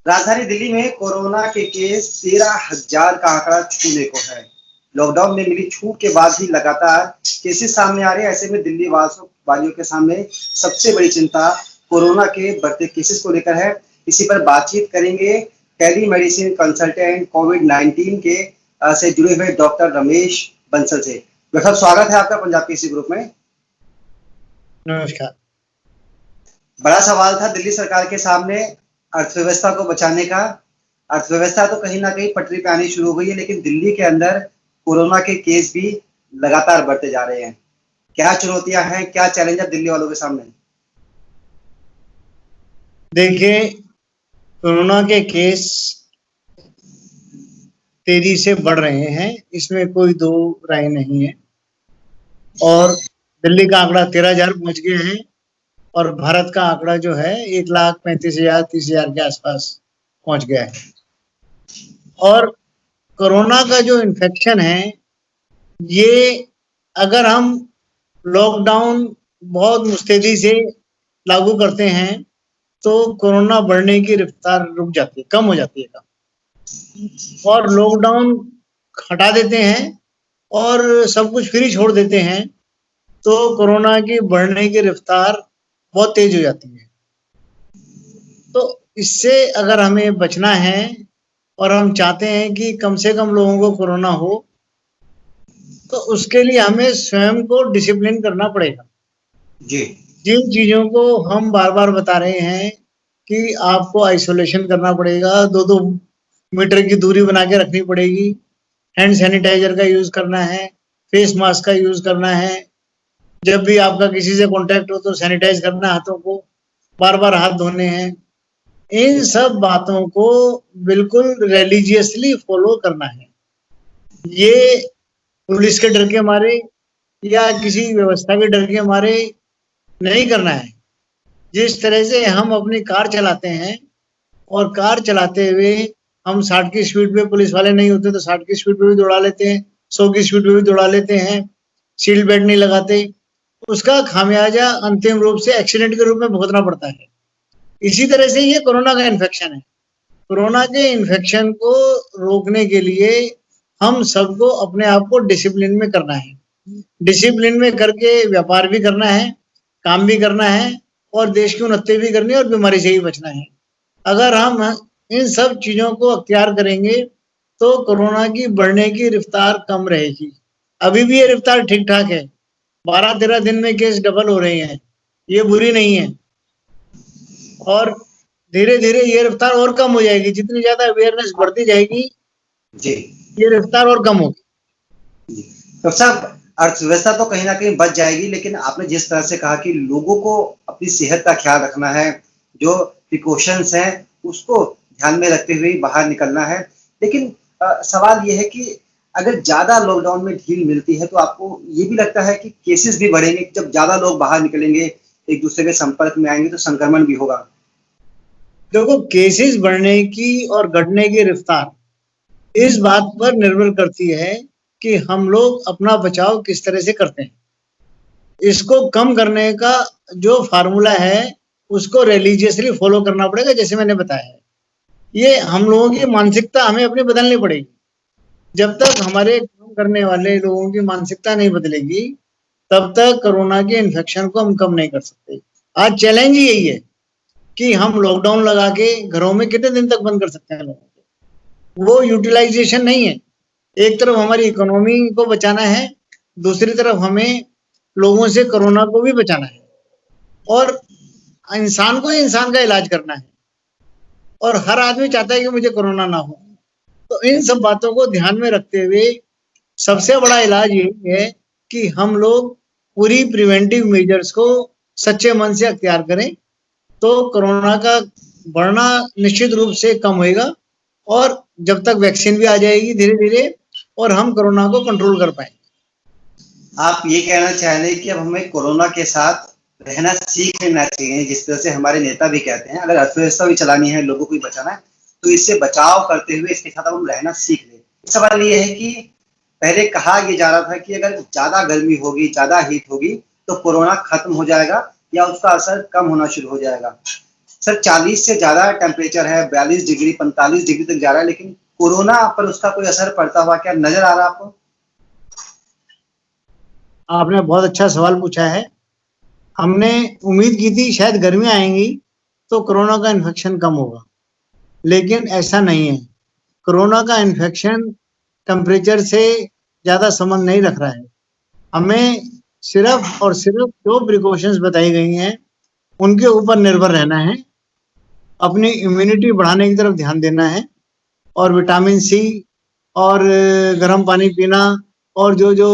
राजधानी दिल्ली में कोरोना के केस 13,000 का आंकड़ा छूने को है। लॉकडाउन में मिली छूट के बाद भी लगातार केसेस सामने आ रहे हैं। ऐसे में दिल्ली वासियों के सामने सबसे बड़ी चिंता कोरोना के बढ़ते केसेस को लेकर है। इसी पर बातचीत करेंगे टेली मेडिसिन कंसल्टेंट कोविड-19 के से जुड़े हुए डॉक्टर रमेश बंसल से। डॉक्टर स्वागत है आपका पंजाब केसी ग्रुप में। नमस्कार। बड़ा सवाल था दिल्ली सरकार के सामने अर्थव्यवस्था को बचाने का। अर्थव्यवस्था तो कहीं ना कहीं पटरी पे आनी शुरू हो गई है, लेकिन दिल्ली के अंदर कोरोना के केस भी लगातार बढ़ते जा रहे हैं। क्या चुनौतियां हैं, क्या चैलेंज है दिल्ली वालों के सामने? देखिए, कोरोना के केस तेजी से बढ़ रहे हैं, इसमें कोई दो राय नहीं है। और दिल्ली का आंकड़ा 13,000 पहुंच गया है और भारत का आंकड़ा जो है 1,35,000 30,000 के आसपास पहुंच गया है। और कोरोना का जो इन्फेक्शन है, ये अगर हम लॉकडाउन बहुत मुस्तैदी से लागू करते हैं तो कोरोना बढ़ने की रफ्तार रुक जाती है, कम हो जाती है। और लॉकडाउन हटा देते हैं और सब कुछ फ्री छोड़ देते हैं तो कोरोना की बढ़ने की रफ्तार बहुत तेज हो जाती है। तो इससे अगर हमें बचना है और हम चाहते हैं कि कम से कम लोगों को कोरोना हो, तो उसके लिए हमें स्वयं को डिसिप्लिन करना पड़ेगा। जी। जिन चीजों को हम बार बार बता रहे हैं कि आपको आइसोलेशन करना पड़ेगा, 2-2 मीटर की दूरी बना के रखनी पड़ेगी, हैंड सैनिटाइजर का यूज करना है, फेस मास्क का यूज करना है, जब भी आपका किसी से कांटेक्ट हो तो सैनिटाइज करना, हाथों को बार बार हाथ धोने हैं। इन सब बातों को बिल्कुल रिलीजियसली फॉलो करना है। ये पुलिस के डर के मारे या किसी व्यवस्था के डर के मारे नहीं करना है। जिस तरह से हम अपनी कार चलाते हैं और कार चलाते हुए हम 60 की स्पीड पे, पुलिस वाले नहीं होते तो 60 की स्पीड पे भी दौड़ा लेते हैं, 100 की स्पीड पे भी दौड़ा लेते हैं, सीट बेल्ट नहीं लगाते, उसका खामियाजा अंतिम रूप से एक्सीडेंट के रूप में भुगतना पड़ता है। इसी तरह से ये कोरोना का इन्फेक्शन है। कोरोना के इन्फेक्शन को रोकने के लिए हम सबको अपने आप को डिसिप्लिन में करना है। डिसिप्लिन में करके व्यापार भी करना है, काम भी करना है और देश की उन्नति भी करनी है और बीमारी से ही बचना है। अगर हम इन सब चीजों को अख्तियार करेंगे तो कोरोना की बढ़ने की रफ्तार कम रहेगी। अभी भी ये रफ्तार ठीक ठाक है, 12-13 दिन में केस डबल हो रहे हैं, ये बुरी नहीं है। और धीरे धीरे ये रफ्तार और कम हो जाएगी। जितनी ज्यादा अवेयरनेस बढ़ती जाएगी जी, ये रफ्तार और कम होगी। तो साहब, अर्थव्यवस्था तो कहीं ना कहीं बच जाएगी, लेकिन आपने जिस तरह से कहा कि लोगों को अपनी सेहत का ख्याल रखना है, जो प्रिकॉशंस हैं उसको ध्यान में रखते हुए बाहर निकलना है। लेकिन सवाल ये है कि अगर ज्यादा लॉकडाउन में ढील मिलती है तो आपको ये भी लगता है कि केसेस भी बढ़ेंगे? जब ज्यादा लोग बाहर निकलेंगे, एक दूसरे के संपर्क में आएंगे तो संक्रमण भी होगा। देखो, केसेस बढ़ने की और घटने की रफ्तार इस बात पर निर्भर करती है कि हम लोग अपना बचाव किस तरह से करते हैं। इसको कम करने का जो फार्मूला है उसको रिलीजियसली फॉलो करना पड़ेगा, जैसे मैंने बताया। ये हम लोगों की मानसिकता हमें अपनी बदलनी पड़ेगी। जब तक हमारे काम करने वाले लोगों की मानसिकता नहीं बदलेगी तब तक कोरोना के इन्फेक्शन को हम कम नहीं कर सकते। आज चैलेंज ही यही है कि हम लॉकडाउन लगा के घरों में कितने दिन तक बंद कर सकते हैं लोगों को। वो यूटिलाइजेशन नहीं है। एक तरफ हमारी इकोनॉमी को बचाना है, दूसरी तरफ हमें लोगों से कोरोना को भी बचाना है और इंसान को इंसान का इलाज करना है। और हर आदमी चाहता है कि मुझे कोरोना ना हो। तो इन सब बातों को ध्यान में रखते हुए सबसे बड़ा इलाज यही है कि हम लोग पूरी प्रिवेंटिव मेजर्स को सच्चे मन से अख्तियार करें तो कोरोना का बढ़ना निश्चित रूप से कम होएगा। और जब तक वैक्सीन भी आ जाएगी धीरे धीरे और हम कोरोना को कंट्रोल कर पाएंगे। आप ये कहना चाह रहे हैं कि अब हमें कोरोना के साथ रहना सीख लेना चाहिए, जिस तरह से हमारे नेता भी कहते हैं, अगर अर्थव्यवस्था भी चलानी है, लोगों को भी बचाना है, तो इससे बचाव करते हुए इसके साथ हम रहना सीख लें। सवाल ये है कि पहले कहा यह जा रहा था कि अगर ज्यादा गर्मी होगी, ज्यादा हीट होगी तो कोरोना खत्म हो जाएगा या उसका असर कम होना शुरू हो जाएगा। सर 40 से ज्यादा टेम्परेचर है, 42 डिग्री 45 डिग्री तक जा रहा है, लेकिन कोरोना पर उसका कोई असर पड़ता हुआ क्या नजर आ रहा है आपको? आपने बहुत अच्छा सवाल पूछा है। हमने उम्मीद की थी शायद गर्मियाँ आएँगी तो कोरोना का इन्फेक्शन कम होगा, लेकिन ऐसा नहीं है। कोरोना का इन्फेक्शन टेम्परेचर से ज़्यादा संबंध नहीं रख रहा है। हमें सिर्फ़ और सिर्फ़ जो प्रिकॉशंस बताई गई हैं, उनके ऊपर निर्भर रहना है। अपनी इम्यूनिटी बढ़ाने की तरफ ध्यान देना है और विटामिन सी और गर्म पानी पीना और जो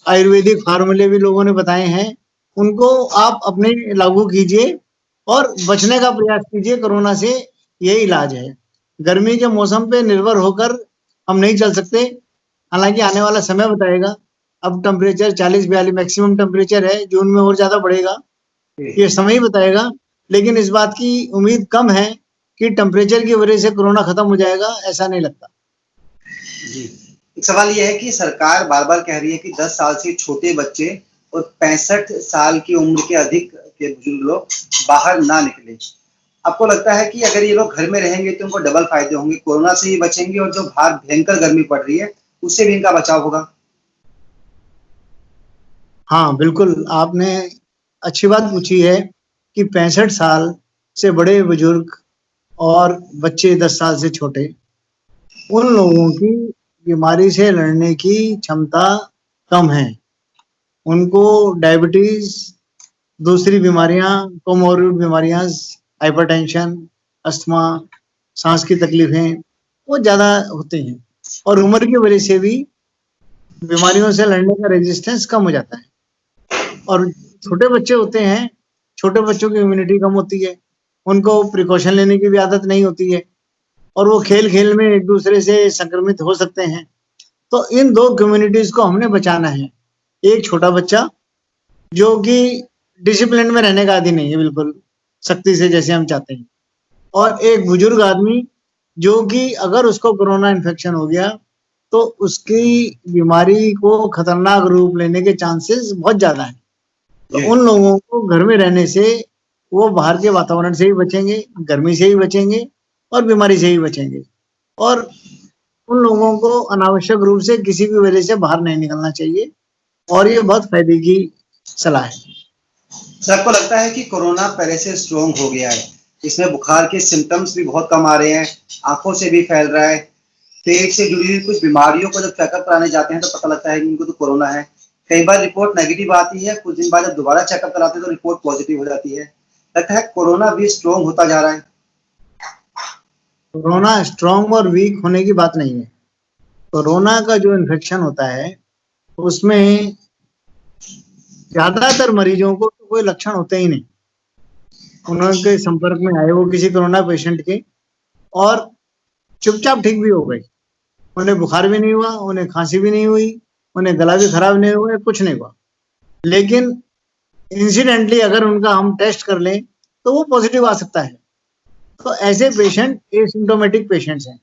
आयुर्वेदिक फ़ॉर्मूले भी लोगों ने बताए हैं, उनको आप अपने लागू कीजिए और बचने का प्रयास कीजिए कोरोना से, यही इलाज है। गर्मी के मौसम पे निर्भर होकर हम नहीं चल सकते, हालाँकि आने वाला समय बताएगा। अब टेम्परेचर 40-42 मैक्सिमम टेम्परेचर है, जून में और ज़्यादा बढ़ेगा, ये समय ही बताएगा। लेकिन इस बात की उम्मीद कम है कि टेम्परेचर की वजह से कोरोना खत्म हो जाएगा, ऐसा नहीं लगता। जी। एक सवाल ये है कि सरकार बार-बार कह रही है कि 10 साल से छोटे बच्चे और 65 साल की उम्र के अधिक के बुजुर्ग लोग बाहर ना निकलें। आपको लगता है कि अगर ये लोग घर में रहेंगे तो उनको डबल फायदे होंगे, कोरोना से ही बचेंगे और जो बाहर भयंकर गर्मी पड़ रही है, उससे भी इनका बचाव होगा? हाँ, बिल्कुल, आपने अच्छी बात पूछी है कि 65 साल से बड़े बुजुर्ग और बच्चे 10 साल से छोटे, उन लोगों की बीमारी से लड़ने की क्षमता कम है। उनको डायबिटीज़, दूसरी बीमारियाँ, कोमोrbid बीमारियाँ, हाइपरटेंशन, अस्थमा, सांस की तकलीफ़ें, वो ज़्यादा होती हैं और उम्र की वजह से भी बीमारियों से लड़ने का रेजिस्टेंस कम हो जाता है। और छोटे बच्चे होते हैं, छोटे बच्चों की इम्यूनिटी कम होती है, उनको प्रिकॉशन लेने की भी आदत नहीं होती है और वो खेल-खेल में एक-दूसरे से संक्रमित हो सकते हैं। तो इन 2 कम्युनिटीज़ को हमने बचाना है। एक छोटा बच्चा जो कि डिसिप्लिन में रहने का आदी नहीं है बिल्कुल, सख्ती से जैसे हम चाहते हैं। और एक बुजुर्ग आदमी जो कि अगर उसको कोरोना इन्फेक्शन हो गया, तो उसकी बीमारी को खतरनाक रूप लेने के चांसेस बहुत ज़्यादा हैं। तो जी। उन लोगों को घर में रहने से वो बाहर के वातावरण से भी बचेंगे, गर्मी से भी बचेंगे और बीमारी से भी बचेंगे। और उन लोगों को अनावश्यक रूप से किसी भी वजह से बाहर नहीं निकलना चाहिए और ये बहुत फ़ायदे की सलाह है। सर आपको लगता है कि कोरोना पहले से स्ट्रॉन्ग हो गया है? इसमें बुखार के सिम्पटम्स भी बहुत कम आ रहे हैं, आँखों से भी फैल रहा है, पेट से जुड़ी हुई कुछ बीमारियों को जब चेकअप कराने जाते हैं तो पता लगता है कि इनको तो कोरोना है। कई बार रिपोर्ट नेगेटिव आती है, कुछ दिन बाद जब दोबारा चेकअप कराते हैं तो रिपोर्ट पॉजिटिव हो जाती है। लगता है कोरोना भी स्ट्रॉन्ग होता जा रहा है। कोरोना स्ट्रॉन्ग और वीक होने की बात नहीं है। कोरोना का जो इन्फेक्शन होता है, उसमें ज़्यादातर मरीजों को तो कोई लक्षण होते ही नहीं। उनके संपर्क में आए वो किसी कोरोना पेशेंट के और चुपचाप ठीक भी हो गए। उन्हें बुखार भी नहीं हुआ, उन्हें खाँसी भी नहीं हुई, उन्हें गला भी खराब नहीं हुआ, कुछ नहीं हुआ। लेकिन इंसिडेंटली अगर उनका हम टेस्ट कर लें, तो वो पॉज़िटिव आ सकता है। तो ऐसे पेशेंट एसिम्प्टोमेटिक पेशेंट्स हैं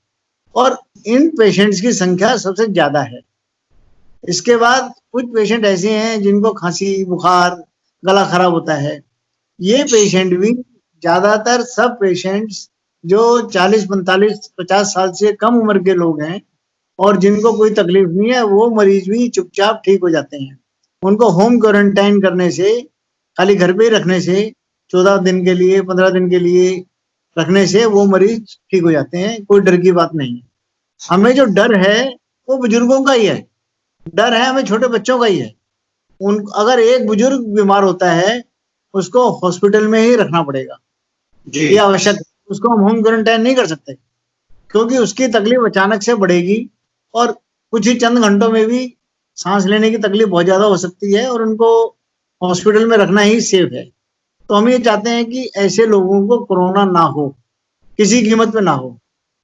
और इन पेशेंट्स की संख्या सबसे ज़्यादा है। इसके बाद कुछ पेशेंट ऐसे हैं जिनको खाँसी, बुखार, गला खराब होता है। ये पेशेंट भी ज़्यादातर सब पेशेंट्स जो 40, 45, 50 साल से कम उम्र के लोग हैं और जिनको कोई तकलीफ नहीं है, वो मरीज भी चुपचाप ठीक हो जाते हैं। उनको होम क्वारंटाइन करने से, खाली घर पे ही रखने से 14 दिन के लिए, 15 दिन के लिए रखने से वो मरीज ठीक हो जाते हैं, कोई डर की बात नहीं है। हमें जो डर है, वो बुजुर्गों का ही है। डर है हमें छोटे बच्चों का ही है। अगर एक बुजुर्ग बीमार होता है, उसको हॉस्पिटल में ही रखना पड़ेगा। जी। ये आवश्यक है। उसको हम होम क्वारंटाइन नहीं कर सकते, क्योंकि उसकी तकलीफ अचानक से बढ़ेगी और कुछ ही चंद घंटों में भी सांस लेने की तकलीफ बहुत ज़्यादा हो सकती है और उनको हॉस्पिटल में रखना ही सेफ है। तो हम ये चाहते हैं कि ऐसे लोगों को कोरोना ना हो, किसी कीमत पे ना हो,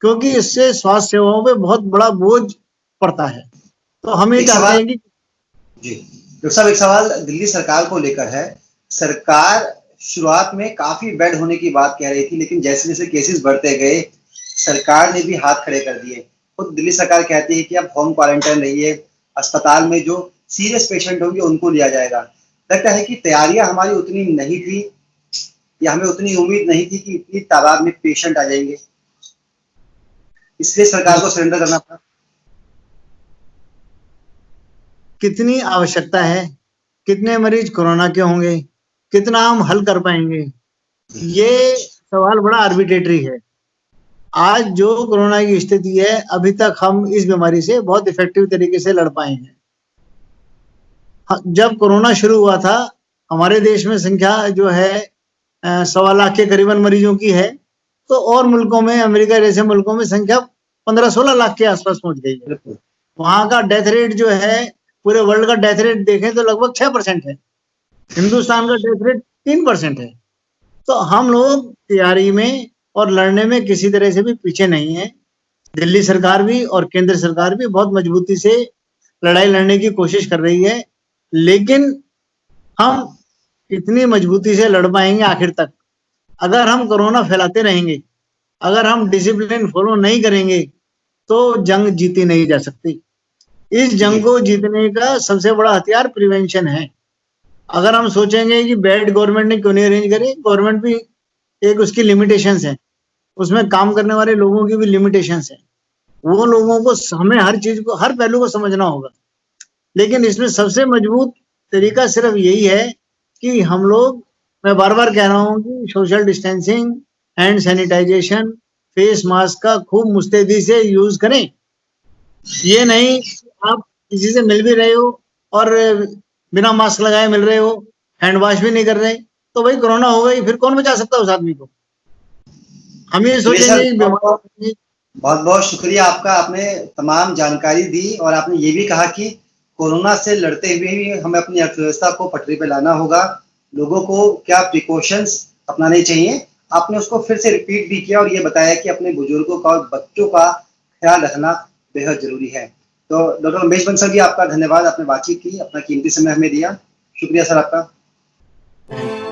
क्योंकि इससे स्वास्थ्य सेवाओं पे बहुत बड़ा बोझ पड़ता है। तो हम ये एक चाहते सवाल हैं कि जी, डॉक्टर साहब एक सवाल दिल्ली सरकार को लेकर है। सरकार शुरुआत में काफ़ी बेड होने की बात कह रही थी, लेकिन जैसे-जैसे केसेस बढ़ते गए, सरकार ने भी हाथ खड़े कर दिए। खुद दिल्ली सरकार कहती है कि आप होम क्वारंटाइन रहिए, अस्पताल में जो सीरियस पेशेंट होंगे उनको लिया जाएगा। लगता है कि तैयारियाँ हमारी उतनी नहीं थी, या हमें उतनी उम्मीद नहीं थी कि इतनी तादाद में पेशेंट आ जाएंगे, इसलिए सरकार को सरेंडर करना पड़ा? कितनी आवश्यकता है, कितने मरीज कोरोना के होंगे, कितना हम हल कर पाएंगे, ये सवाल बड़ा आर्बिट्रेटरी है। आज जो कोरोना की स्थिति है, अभी तक हम इस बीमारी से बहुत इफेक्टिव तरीके से लड़ पाए हैं। जब कोरोना शुरू हुआ था, हमारे देश में संख्या जो है 1.25 लाख के करीबन मरीजों की है, तो और मुल्कों में, अमेरिका जैसे मुल्कों में संख्या 15-16 लाख के आसपास पहुंच गई है। वहां का डेथ रेट जो है, पूरे वर्ल्ड का डेथ रेट देखें तो लगभग 6% है। हिंदुस्तान का डेथ रेट 3% है। तो हम लोग तैयारी में और लड़ने में किसी तरह से भी पीछे नहीं है। दिल्ली सरकार भी और केंद्र सरकार भी बहुत मजबूती से लड़ाई लड़ने की कोशिश कर रही है, लेकिन हम इतनी मजबूती से लड़ पाएंगे आखिर तक? अगर हम कोरोना फैलाते रहेंगे, अगर हम डिसिप्लिन फॉलो नहीं करेंगे, तो जंग जीती नहीं जा सकती। इस जंग को जीतने का सबसे बड़ा हथियार प्रिवेंशन है। अगर हम सोचेंगे कि बेड गवर्नमेंट ने क्यों नहीं अरेंज करे, गवर्नमेंट भी एक उसकी लिमिटेशंस है, उसमें काम करने वाले लोगों की भी लिमिटेशंस है। वो लोगों को, हमें हर चीज को, हर पहलू को समझना होगा। लेकिन इसमें सबसे मजबूत तरीका सिर्फ यही है कि हम लोग, मैं बार बार कह रहा हूँ कि social distancing, hand sanitisation, face mask का खूब मुस्तैदी से यूज करें। ये नहीं आप किसी से मिल भी रहे हो और बिना मास्क लगाए मिल रहे हो, हैंड वॉश भी नहीं कर रहे, तो भाई कोरोना हो गई, फिर कौन बचा सकता है उस आदमी को? हम ये सोचेंगे। बहुत बहुत शुक्रिया आपका, आपने तमाम जानकारी दी और आपने ये भी कहा कि कोरोना से लड़ते हुए भी हमें अपनी अर्थव्यवस्था को पटरी पे लाना होगा, लोगों को क्या प्रिकॉशंस अपनाने चाहिए, आपने उसको फिर से रिपीट भी किया और ये बताया कि अपने बुजुर्गों का और बच्चों का ख्याल रखना बेहद जरूरी है। तो डॉक्टर उमेश बंसल जी, आपका धन्यवाद, आपने बातचीत की, अपना कीमती समय हमें दिया। शुक्रिया सर आपका।